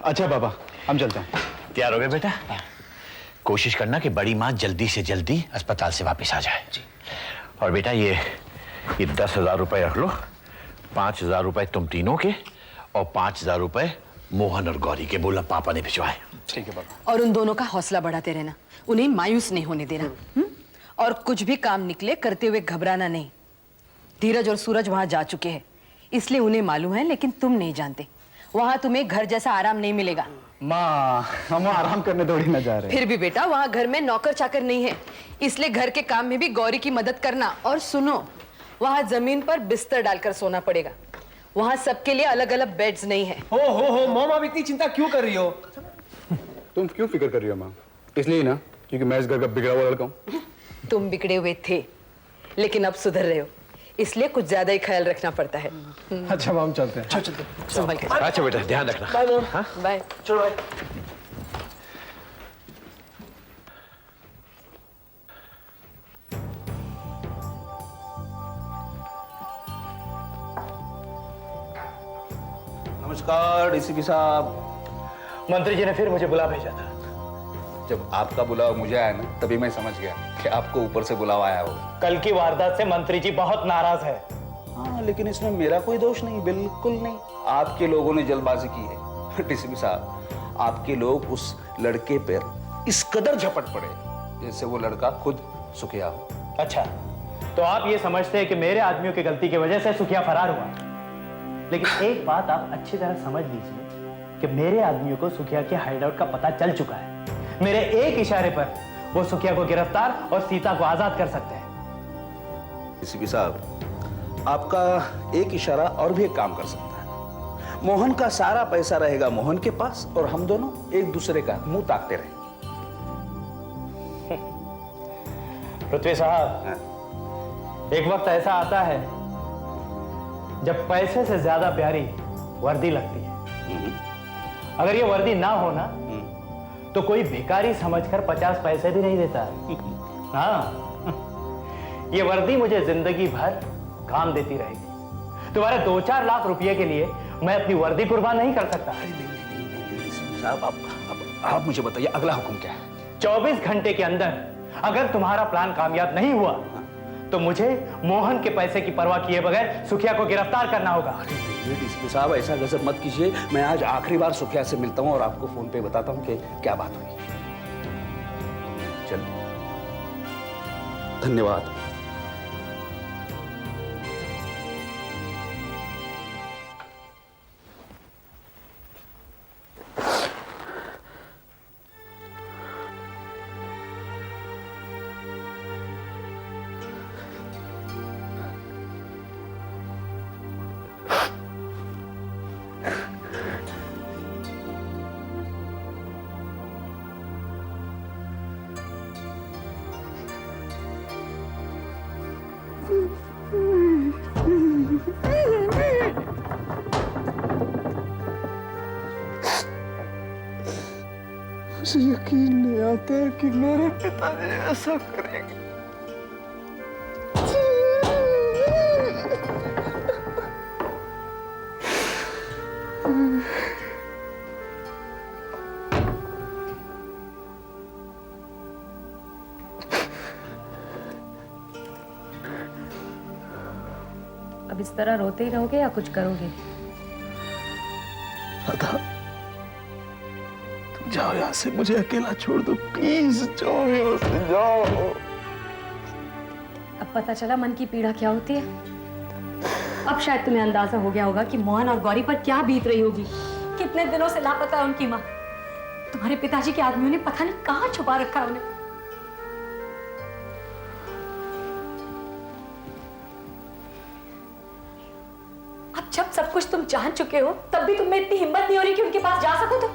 अच्छा पापा, हम चलते हैं। तैयार हो गए बेटा? कोशिश करना कि बड़ी माँ जल्दी से जल्दी अस्पताल से वापस आ जाए। जी। और बेटा ये 10,000 रुपए रख लो। 5,000 रुपए तुम तीनों के और 5,000 रुपए मोहन और गौरी के। बोला पापा ने भिजवाए। ठीक है पापा। और उन दोनों का हौसला बढ़ाते रहना, उन्हें मायूस नहीं होने देना। और कुछ भी काम निकले करते हुए घबराना नहीं। धीरज और सूरज वहां जा चुके हैं, इसलिए उन्हें मालूम है, लेकिन तुम नहीं जानते। वहां तुम्हें घर जैसा आराम नहीं मिलेगा। माँ, हम आराम करने थोड़ी ना जा रहे हैं। फिर भी बेटा, वहां घर में नौकर चाकर नहीं है, इसलिए घर के काम में भी गौरी की मदद करना। और सुनो, वहां जमीन पर बिस्तर डालकर सोना पड़ेगा। वहां सबके लिए अलग अलग बेड्स नहीं है। हो मॉम, आप इतनी चिंता क्यों कर रही हो? तुम क्यों फिक्र कर रही हो माँ? इसलिए ना, क्योंकि मैं इस घर का बिगड़ा हुआ लड़का हूँ। तुम बिगड़े हुए थे, लेकिन अब सुधर रहे हो, इसलिए कुछ ज्यादा ही ख्याल रखना पड़ता है। अच्छा माँ, हम चलते हैं। चलते संभल के। अच्छा बेटा, ध्यान रखना। Bye mom. हाँ? बाय। चलो बाय। नमस्कार डीसीपी साहब। मंत्री जी ने फिर मुझे बुला भेजा था। जब आपका बुलावा मुझे आया ना, तभी मैं समझ गया कि आपको ऊपर से बुलावा आया होगा। कल की वारदात से मंत्री जी बहुत नाराज है। हाँ, लेकिन इसमें मेरा कोई दोष नहीं, बिल्कुल नहीं। आपके लोगों ने जल्दबाजी की है। डीसीपी साहब, आपके लोग उस लड़के पर इस कदर झपट पड़े जैसे वो लड़का खुद सुखिया हो। अच्छा, तो आप ये समझते हैं कि मेरे आदमियों की गलती की वजह से सुखिया फरार हुआ। लेकिन एक बात आप अच्छी तरह समझ लीजिए कि मेरे आदमियों को सुखिया के हाइडआउट का पता चल चुका है। मेरे एक इशारे पर वो सुखिया को गिरफ्तार और सीता को आजाद कर सकते हैं। डीसीपी साहब, आपका एक इशारा और भी एक काम कर सकता है। मोहन का सारा पैसा रहेगा मोहन के पास और हम दोनों एक दूसरे का मुंह ताकते रहेंगे। पृथ्वी साहब, एक वक्त ऐसा आता है जब पैसे से ज्यादा प्यारी वर्दी लगती है। अगर ये वर्दी ना होना तो कोई भिखारी समझकर 50 पैसे भी नहीं देता। हाँ, ये वर्दी मुझे जिंदगी भर काम देती रहेगी। तुम्हारे 2-4 लाख रुपए के लिए मैं अपनी वर्दी कुर्बान नहीं कर सकता। साहब, आप मुझे बताइए अगला हुक्म क्या है? 24 घंटे के अंदर अगर तुम्हारा प्लान कामयाब नहीं हुआ तो मुझे मोहन के पैसे की परवाह किए बगैर सुखिया को गिरफ्तार करना होगा। डीसीपी साहब, ऐसा गजब मत कीजिए। मैं आज आखिरी बार सुखिया से मिलता हूं और आपको फोन पे बताता हूं कि क्या बात हुई। चलो, धन्यवाद। मुझे यकीन नहीं आता कि मेरे पिताजी ऐसा करेंगे। अब इस तरह रोते ही रहोगे या कुछ करोगे? राधा, तुम जाओ यहाँ से, मुझे अकेला छोड़ दो प्लीज। जाओ यहाँ से, जाओ। अब पता चला मन की पीड़ा क्या होती है। अब शायद तुम्हें अंदाजा हो गया होगा कि मोहन और गौरी पर क्या बीत रही होगी। कितने दिनों से लापता है उनकी माँ। तुम्हारे पिताजी के आदमियों ने पता नहीं कहाँ छुपा रखा है उन्हें। अब जब सब कुछ तुम जान चुके हो, तब भी तुम में इतनी हिम्मत नहीं हो रही कि उनके पास जा सको। तो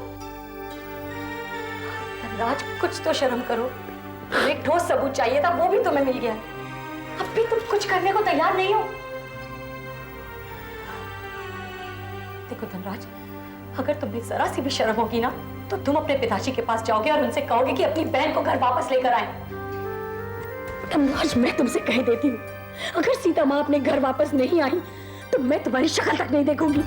राज, कुछ तो शर्म करो। तुम्हें एक ठोस सबूत चाहिए था, वो भी तुम्हें मिल गया। अब भी तुम कुछ करने को तैयार नहीं हो। देखो धनराज, अगर तुम्हें जरा सी भी शर्म होगी ना, तो तुम अपने पिताजी के पास जाओगे और उनसे कहोगे कि अपनी बहन को घर वापस लेकर आए। धनराज, मैं तुमसे कह देती हूँ, अगर सीता माँ अपने घर वापस नहीं आई तो मैं तुम्हारी शक्ल तक नहीं देखूंगी।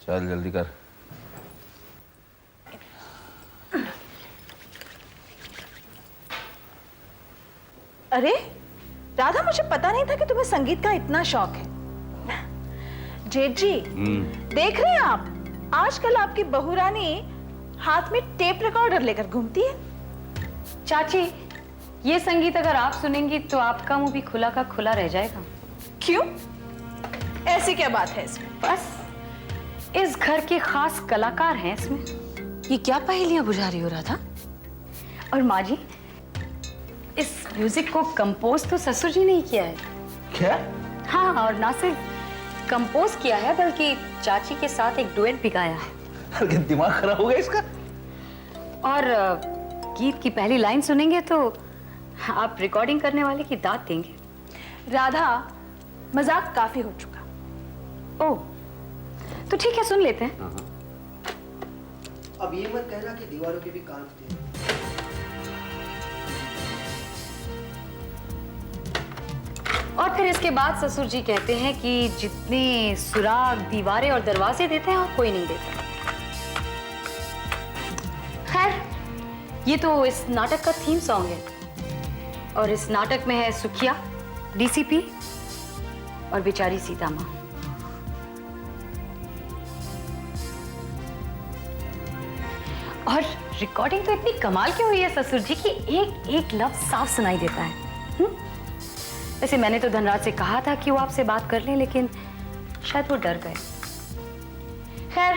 चल जल्दी कर। अरे राधा, मुझे पता नहीं था कि तुम्हें संगीत का इतना शौक है। जेठ जी, देख रहे हैं आप, आजकल आपकी बहू रानी हाथ में टेप रिकॉर्डर लेकर घूमती है। चाची, ये संगीत अगर आप सुनेंगी तो आपका मुंह भी खुला का खुला रह जाएगा। क्यों? ऐसी क्या बात है इसमें? बस इस घर के खास कलाकार हैं इसमें। ये क्या पहेलियां बुझा रही हो राधा? और माँ जी, इस म्यूजिक को कंपोज तो ससुर जी ने ही किया है। क्या? हाँ, और ना सिर्फ कंपोज किया है बल्कि चाची के साथ एक डुएट भी गाया है। अरे दिमाग खराब हो गया इसका। और गीत की पहली लाइन सुनेंगे तो आप रिकॉर्डिंग करने वाले की दाद देंगे। राधा, मजाक काफी हो चुका। ओह, तो ठीक है, सुन लेते हैं। अब ये मत कहना कि दीवारों के भी कान होते हैं। और फिर इसके बाद ससुर जी कहते हैं कि जितने सुराग दीवारें और दरवाजे देते हैं और कोई नहीं देता। खैर, ये तो इस नाटक का थीम सॉन्ग है और इस नाटक में है सुखिया, डीसीपी और बेचारी सीता माँ। और रिकॉर्डिंग तो इतनी कमाल की हुई है ससुर जी की एक एक लफ्ज साफ सुनाई देता है। वैसे मैंने तो धनराज से कहा था कि वो आपसे बात कर लें, लेकिन शायद वो डर गए। खैर,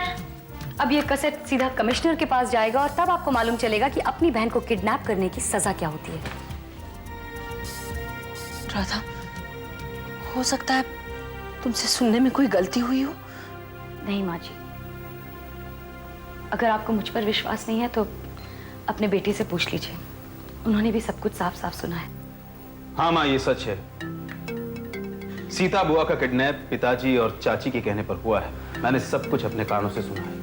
अब ये कैसेट सीधा कमिश्नर के पास जाएगा और तब आपको मालूम चलेगा कि अपनी बहन को किडनैप करने की सजा क्या होती है। राधा, हो सकता है तुमसे सुनने में कोई गलती हुई हो। नहीं माँ जी, अगर आपको मुझ पर विश्वास नहीं है तो अपने बेटे से पूछ लीजिए, उन्होंने भी सब कुछ साफ साफ सुना है। हाँ माँ, ये सच है। सीता बुआ का किडनैप पिताजी और चाची के कहने पर हुआ है। मैंने सब कुछ अपने कानों से सुना है।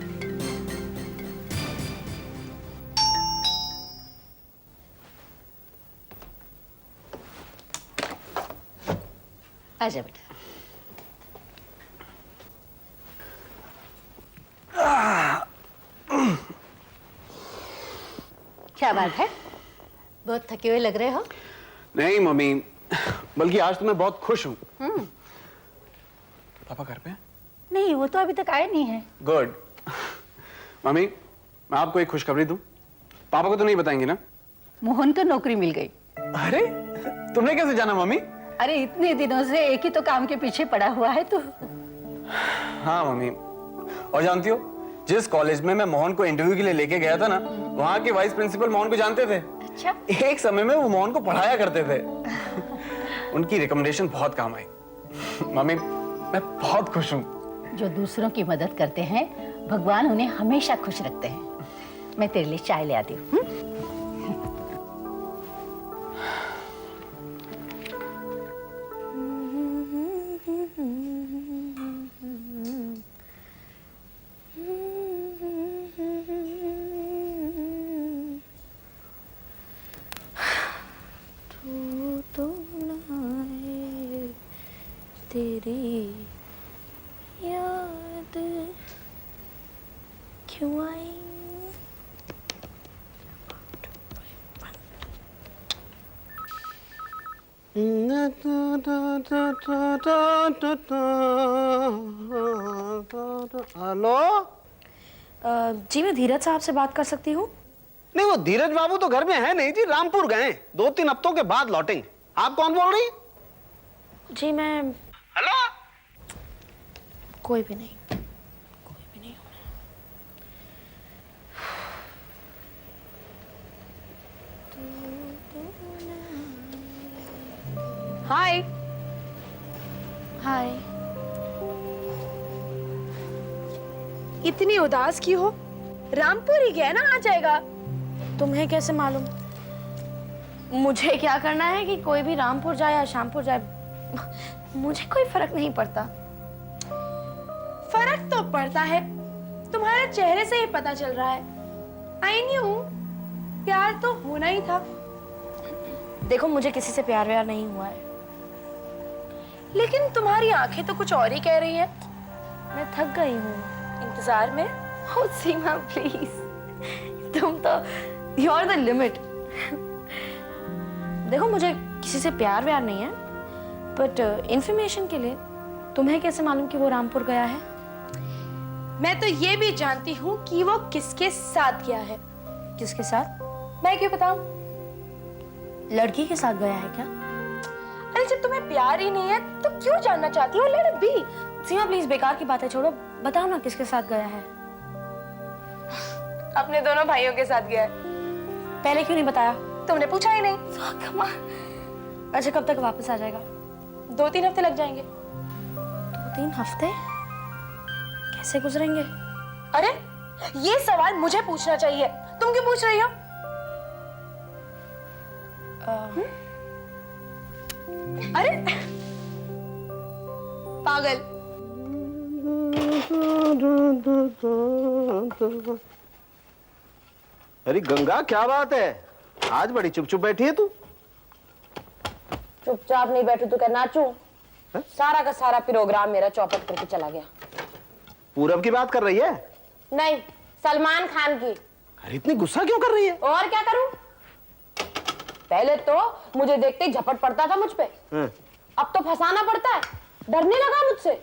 आजा बेटा। क्या बात है, बहुत थके हुए लग रहे हो। नहीं मम्मी, बल्कि आज तो मैं बहुत खुश हूँ। पापा घर पे हैं? नहीं, वो तो अभी तक आए नहीं है। गुड। मम्मी, मैं आपको एक खुशखबरी दूं? पापा को तो नहीं बताएंगे ना? मोहन को नौकरी मिल गई। अरे, तुमने कैसे जाना मम्मी? अरे इतने दिनों से एक ही तो काम के पीछे पड़ा हुआ है तू। हाँ मम्मी, और जानती हो, जिस कॉलेज में मैं मोहन को इंटरव्यू के लिए लेके गया था ना, वहाँ के वाइस प्रिंसिपल मोहन को जानते थे। अच्छा। एक समय में वो मोहन को पढ़ाया करते थे। उनकी रिकमेंडेशन बहुत काम आई। मम्मी, मैं बहुत खुश हूँ। जो दूसरों की मदद करते हैं, भगवान उन्हें हमेशा खुश रखते हैं। मैं तेरे लिए चाय ले आती हूँ। तेरी याद क्यों आई। हेलो? जी, मैं धीरज साहब से बात कर सकती हूँ? नहीं, वो धीरज बाबू तो घर में है नहीं जी, रामपुर गए। 2-3 हफ्तों के बाद लौटेंगे। आप कौन बोल रही? जी मैं हेलो? कोई भी नहीं, कोई भी नहीं। हाय। हाय। इतनी उदास क्यों हो? रामपुर ही गया ना, आ जाएगा। तुम्हें कैसे मालूम? मुझे क्या करना है कि कोई भी रामपुर जाए या शामपुर जाए, मुझे कोई फर्क नहीं पड़ता। फर्क तो पड़ता है, तुम्हारे चेहरे से ही पता चल रहा है। आई न्यू, प्यार तो होना ही था। देखो, मुझे किसी से प्यार व्यार नहीं हुआ है, लेकिन तुम्हारी आंखें तो कुछ और ही कह रही है। मैं थक गई हूँ। इंतजार में? ओ सीमा प्लीज, तुम तो यू आर द लिमिट। देखो मुझे किसी से प्यार व्यार नहीं है, बट इंफॉर्मेशन के लिए तुम्हें कैसे मालूम कि वो रामपुर गया है? मैं तो ये भी जानती हूँ कि वो किसके साथ गया है। किसके साथ? मैं क्यों बताऊं? लड़की के साथ गया है क्या? अरे जब तुम्हें प्यार ही नहीं है तो क्यों जानना चाहती हो? Let it be. Seema please बेकार की बातें छोड़ो, बताओ ना किसके साथ गया है। अपने दोनों भाइयों के साथ गया है। पहले क्यों नहीं बताया? तुमने पूछा ही नहीं। अच्छा कब तक वापस आ जाएगा? 2-3 हफ्ते लग जाएंगे। 2-3 हफ्ते कैसे गुजरेंगे? अरे ये सवाल मुझे पूछना चाहिए, तुम क्यों पूछ रही हो? अरे पागल। अरे गंगा क्या बात है, आज बड़ी चुप चुप बैठी है तू? चुपचाप नहीं बैठू तो क्या नाचूं? सारा का सारा प्रोग्राम मेरा चौपट करके चला गया। पूरब की बात कर रही है? नहीं, सलमान खान की। अरे इतनी गुस्सा क्यों कर रही है? और क्या करूं? पहले तो मुझे देखते ही झपट पड़ता था मुझ पे, अब तो फंसाना पड़ता है। डरने लगा मुझसे।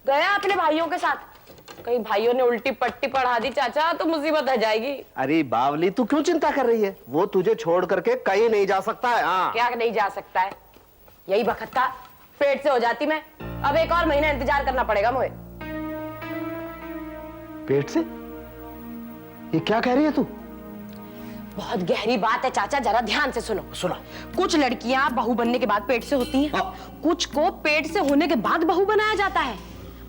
गया अपने भाइयों के साथ, कहीं भाइयों ने उल्टी पट्टी पढ़ा दी चाचा तो मुसीबत आ जाएगी। अरे बावली तू क्यों चिंता कर रही है? वो तुझे छोड़ करके कहीं नहीं जा सकता है। हाँ क्या नहीं जा सकता है? यही बखत था, पेट से हो जाती मैं। अब 1 और महीना इंतजार करना पड़ेगा मुझे। पेट से? ये क्या कह रही है तू? बहुत गहरी बात है चाचा, जरा ध्यान से सुनो। कुछ लड़कियां बहू बनने के बाद पेट से होती हैं, कुछ को पेट से होने के बाद बहू बनाया जाता है।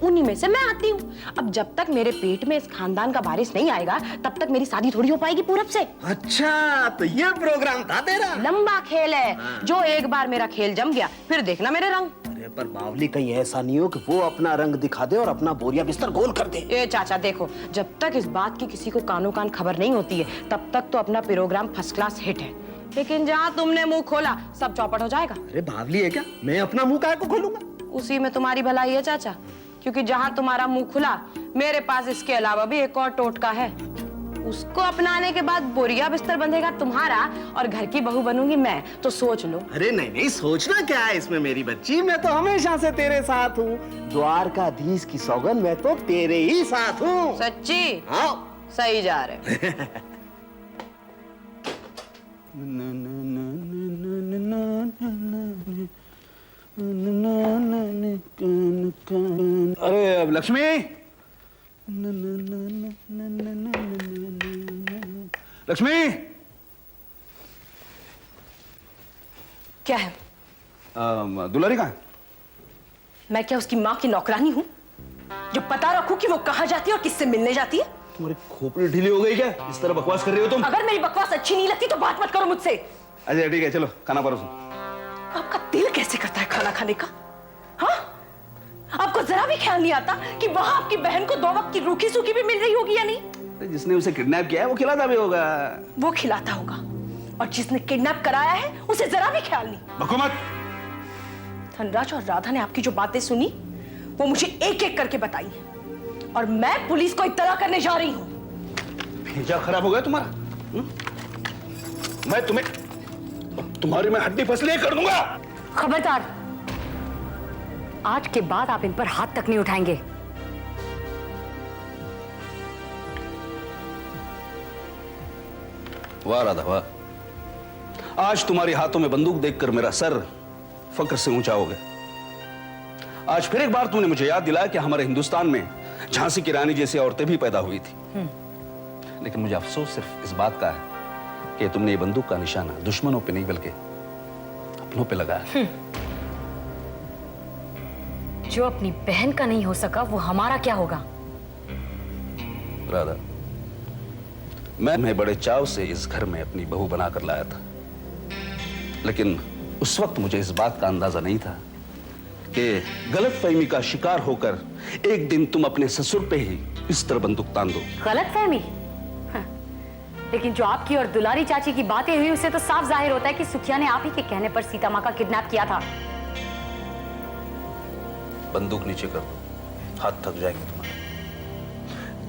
उन्हीं में से मैं आती हूँ। अब जब तक मेरे पेट में इस खानदान का वारिस नहीं आएगा तब तक मेरी शादी थोड़ी हो पाएगी पूरब से। अच्छा तो ये प्रोग्राम था तेरा? लंबा खेल है। जो एक बार मेरा खेल जम गया फिर देखना मेरे रंग। अरे पर बावली कहीं ऐसा नहीं हो कि वो अपना रंग दिखा दे और अपना बोरिया बिस्तर गोल कर दे। ए चाचा देखो, जब तक इस बात की किसी को कानो कान खबर नहीं होती है तब तक तो अपना प्रोग्राम फर्स्ट क्लास हिट है, लेकिन जहाँ तुमने मुंह खोला सब चौपट हो जाएगा। अरे बावली है क्या? मैं अपना मुंह काहे को खोलूंगा? उसी में तुम्हारी भलाई है चाचा, क्योंकि जहाँ तुम्हारा मुंह खुला मेरे पास इसके अलावा भी एक और टोटका है। उसको अपनाने के बाद बोरिया बिस्तर बंधेगा तुम्हारा और घर की बहू बनूंगी मैं, तो सोच लो। अरे नहीं नहीं, सोचना क्या है इसमें मेरी बच्ची, मैं तो हमेशा से तेरे साथ हूँ। द्वारकाधीश की सौगंध, मैं तो तेरे ही साथ हूँ। सच्ची? हाँ सही जा रहे। अरे अब लक्ष्मी, लक्ष्मी क्या है? दुलारी कहाँ है? मैं क्या उसकी माँ की नौकरानी हूँ जो पता रखूं कि वो कहाँ जाती है और किससे मिलने जाती है? तुम्हारी खोपड़ी ढीली हो गई क्या? इस तरह बकवास कर रही हो तुम? अगर मेरी बकवास अच्छी नहीं लगती तो बात मत करो मुझसे। अच्छा ठीक है, चलो खाना परोसो। आपका दिल कैसे करता है खाना खाने का? हाँ, आपको जरा भी ख्याल नहीं आता कि वहां आपकी बहन को 2 वक्त की रूखी सूखी भी मिल रही होगी या नहीं? जिसने उसे किडनैप किया है वो खिलाता भी होगा। वो खिलाता होगा, और जिसने किडनैप कराया है उसे जरा भी ख्याल नहीं। बको मत। धनराज और राधा ने आपकी जो बातें सुनी वो मुझे एक एक करके बताई है, और मैं पुलिस को इत्तला करने जा रही हूँ। भेजा खराब हो गया तुम्हारा। मैं तुम्हारी मैं हड्डी फसलियां कर दूंगा। खबरदार, आज के बाद आप इन पर हाथ तक नहीं उठाएंगे। वाह राधा वाह, आज तुम्हारे हाथों में बंदूक देखकर मेरा सर फक्र से ऊंचा हो गया। आज फिर एक बार तुमने मुझे याद दिलाया कि हमारे हिंदुस्तान में झांसी की रानी जैसी औरतें भी पैदा हुई थी। लेकिन मुझे अफसोस सिर्फ इस बात का है कि तुमने ये बंदूक का निशाना दुश्मनों पे नहीं बल्कि अपनों पे लगाया। जो अपनी बहन का नहीं हो सका वो हमारा क्या होगा? राधा, मैं बड़े चाव से इस घर में अपनी बहू बनाकर लाया था, लेकिन उस वक्त मुझे इस बात का अंदाजा नहीं था कि गलतफहमी का शिकार होकर एक दिन तुम अपने ससुर पे ही इस तरह बंदूक तान दो। गलतफहमी? हाँ। लेकिन जो आपकी और दुलारी चाची की बातें हुई उससे तो साफ जाहिर होता है कि सुखिया ने आप ही के कहने पर सीता माँ का किडनैप किया था। बंदूक नीचे कर दो, हाथ थक जाएंगे तुम्हारे।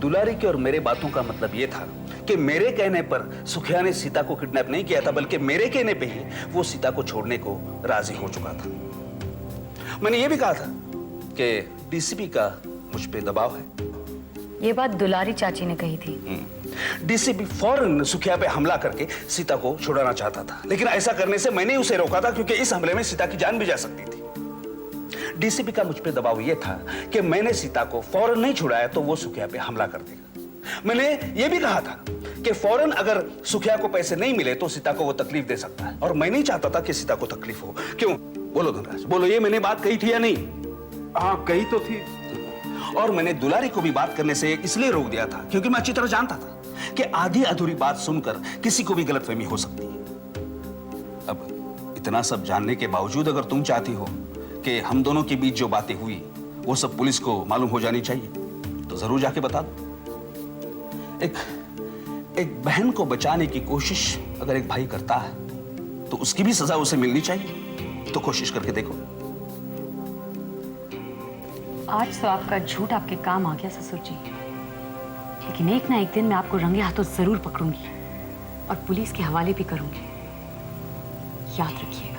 दुलारी के और मेरे बातों का मतलब यह था कि मेरे कहने पर सुखिया ने सीता को किडनैप नहीं किया था, बल्कि मेरे कहने पे ही वो सीता को छोड़ने को राजी हो चुका था। मैंने ये भी कहा था कि डीसीपी का मुझ पे दबाव है। ये बात दुलारी चाची ने कही थी। डीसीपी फौरन सुखिया पे हमला करके सीता को छुड़ाना चाहता था, लेकिन ऐसा करने से मैंने उसे रोका था, क्योंकि इस हमले में सीता की जान भी जा सकती थी। डीसीपी का मुझ पे दबाव यह था कि मैंने सीता को फौरन नहीं छुड़ाया तो वो सुखिया पे हमला कर देगा। मैंने यह भी कहा था कि फौरन अगर सुखिया को पैसे नहीं मिले तो सीता को वो तकलीफ दे सकता है, और मैं नहीं चाहता था कि सीता को तकलीफ हो। क्यों? बोलो धनराज, बोलो, ये मैंने बात कही थी या नहीं? हाँ कही तो थी। और मैंने दुलारी को भी बात करने से इसलिए रोक दिया था क्योंकि मैं अच्छी तरह जानता था कि आधी अधूरी बात सुनकर किसी को भी गलतफहमी हो सकती है। अब इतना सब जानने के बावजूद अगर तुम चाहती हो कि हम दोनों के बीच जो बातें हुई वो सब पुलिस को मालूम हो जानी चाहिए, तो जरूर जाके बता दो। एक बहन को बचाने की कोशिश अगर एक भाई करता है तो उसकी भी सजा उसे मिलनी चाहिए। तो कोशिश करके देखो। आज तो आपका झूठ आपके काम आ गया ससुर जी, लेकिन एक ना एक दिन मैं आपको रंगे हाथों जरूर पकड़ूंगी और पुलिस के हवाले भी करूंगी। याद रखिए।